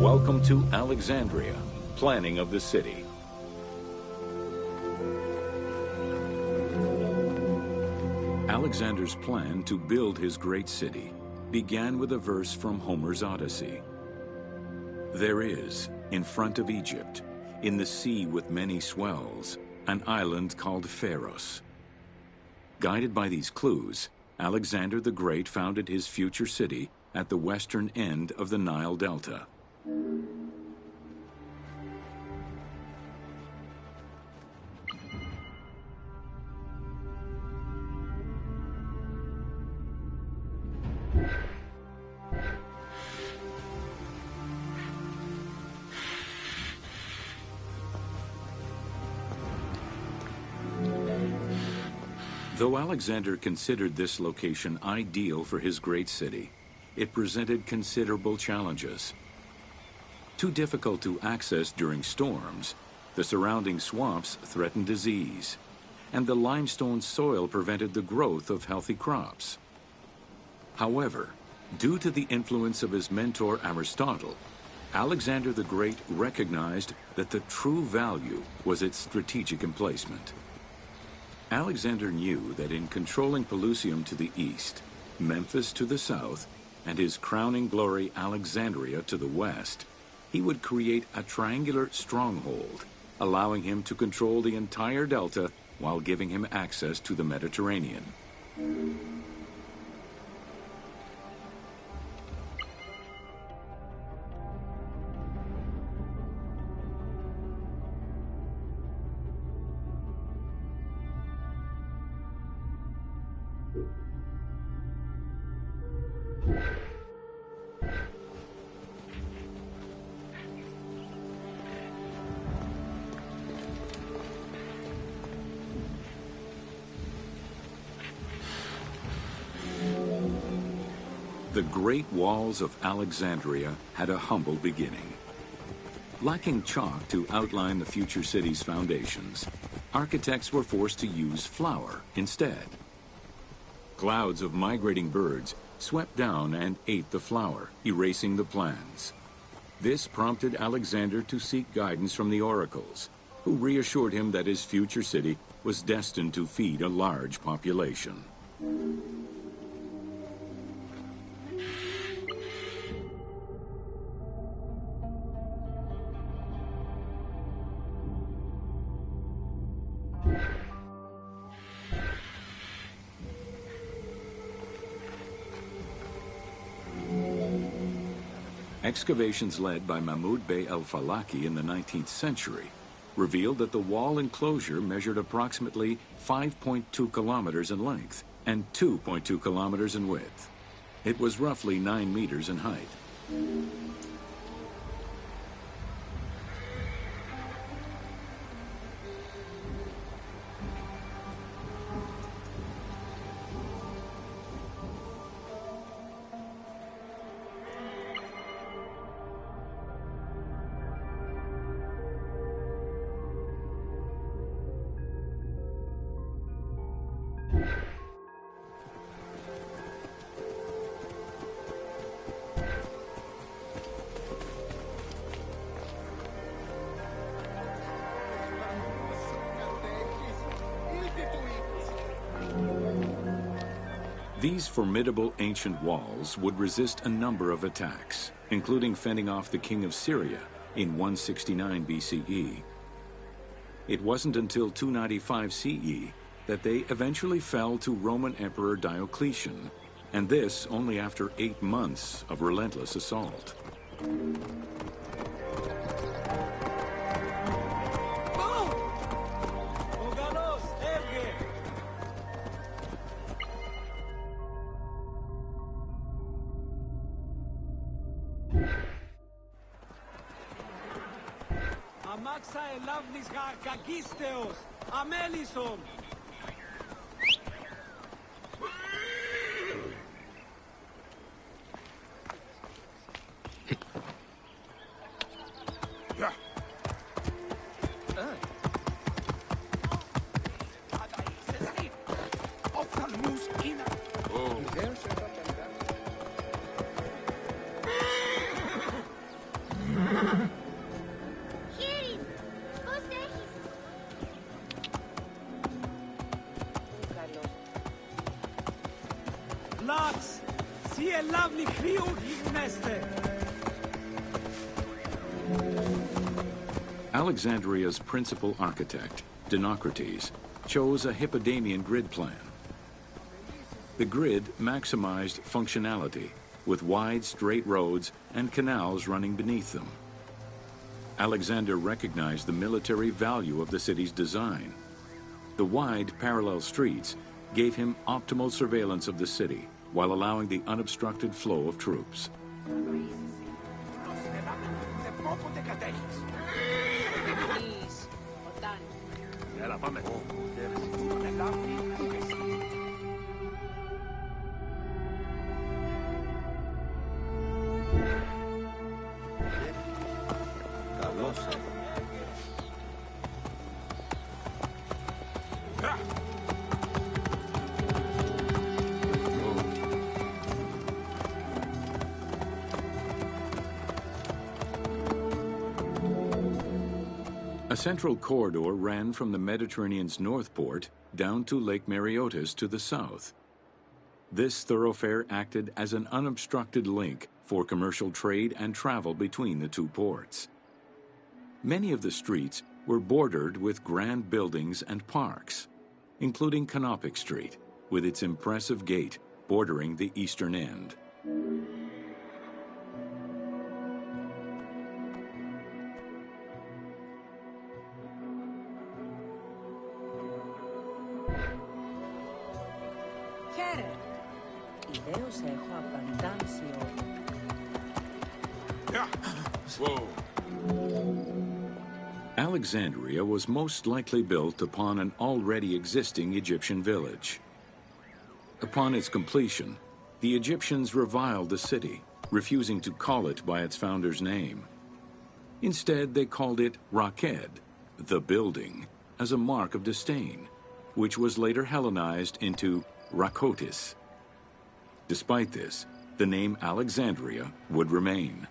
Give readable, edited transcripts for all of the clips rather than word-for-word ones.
Welcome to Alexandria, planning of the city. Alexander's plan to build his great city began with a verse from Homer's Odyssey. There is, in front of Egypt, in the sea with many swells, an island called Pharos. Guided by these clues, Alexander the Great founded his future city at the western end of the Nile Delta. Though Alexander considered this location ideal for his great city, it presented considerable challenges. Too difficult to access during storms, the surrounding swamps threatened disease, and the limestone soil prevented the growth of healthy crops. However, due to the influence of his mentor Aristotle, Alexander the Great recognized that the true value was its strategic emplacement. Alexander knew that in controlling Pelusium to the east, Memphis to the south, and his crowning glory Alexandria to the west, he would create a triangular stronghold, allowing him to control the entire delta while giving him access to the Mediterranean. The Great Walls of Alexandria had a humble beginning. Lacking chalk to outline the future city's foundations, architects were forced to use flour instead. Clouds of migrating birds swept down and ate the flour, erasing the plans. This prompted Alexander to seek guidance from the oracles, who reassured him that his future city was destined to feed a large population. Excavations led by Mahmud Bey al-Falaki in the 19th century revealed that the wall enclosure measured approximately 5.2 kilometers in length and 2.2 kilometers in width. It was roughly 9 meters in height. These formidable ancient walls would resist a number of attacks, including fending off the king of Syria in 169 BCE. It wasn't until 295 CE that they eventually fell to Roman Emperor Diocletian, and this only after 8 months of relentless assault. Αμάξα ελάβνης κακίστεως, αμέλισσον. Λάξ, σι ελάβνη χρήου γυμνέστε. Alexandria's principal architect, Dinocrates, chose a Hippodamian grid plan. The grid maximized functionality, with wide, straight roads and canals running beneath them. Alexander recognized the military value of the city's design. The wide, parallel streets gave him optimal surveillance of the city, while allowing the unobstructed flow of troops. A central corridor ran from the Mediterranean's north port down to Lake Mareotis to the south. This thoroughfare acted as an unobstructed link for commercial trade and travel between the two ports. Many of the streets were bordered with grand buildings and parks, including Canopic Street, with its impressive gate bordering the eastern end. Alexandria was most likely built upon an already existing Egyptian village. Upon its completion, The Egyptians reviled the city, refusing to call it by its founder's name. Instead, they called it Raked, the building, as a mark of disdain, which was later Hellenized into Rakotis. Despite this, the name Alexandria would remain.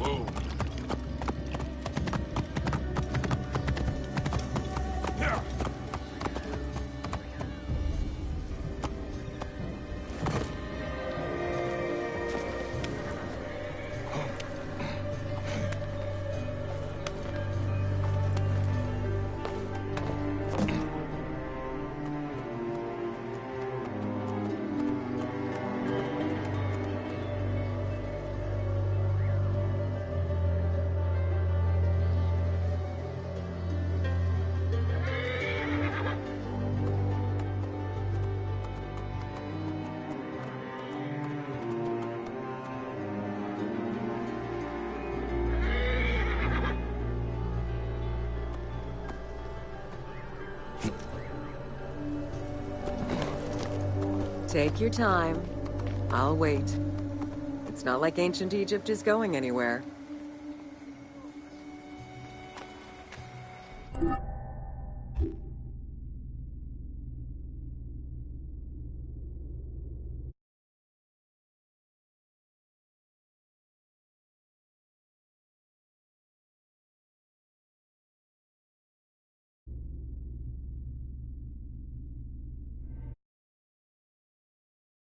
Oh, Here. Take your time. I'll wait. It's not like ancient Egypt is going anywhere.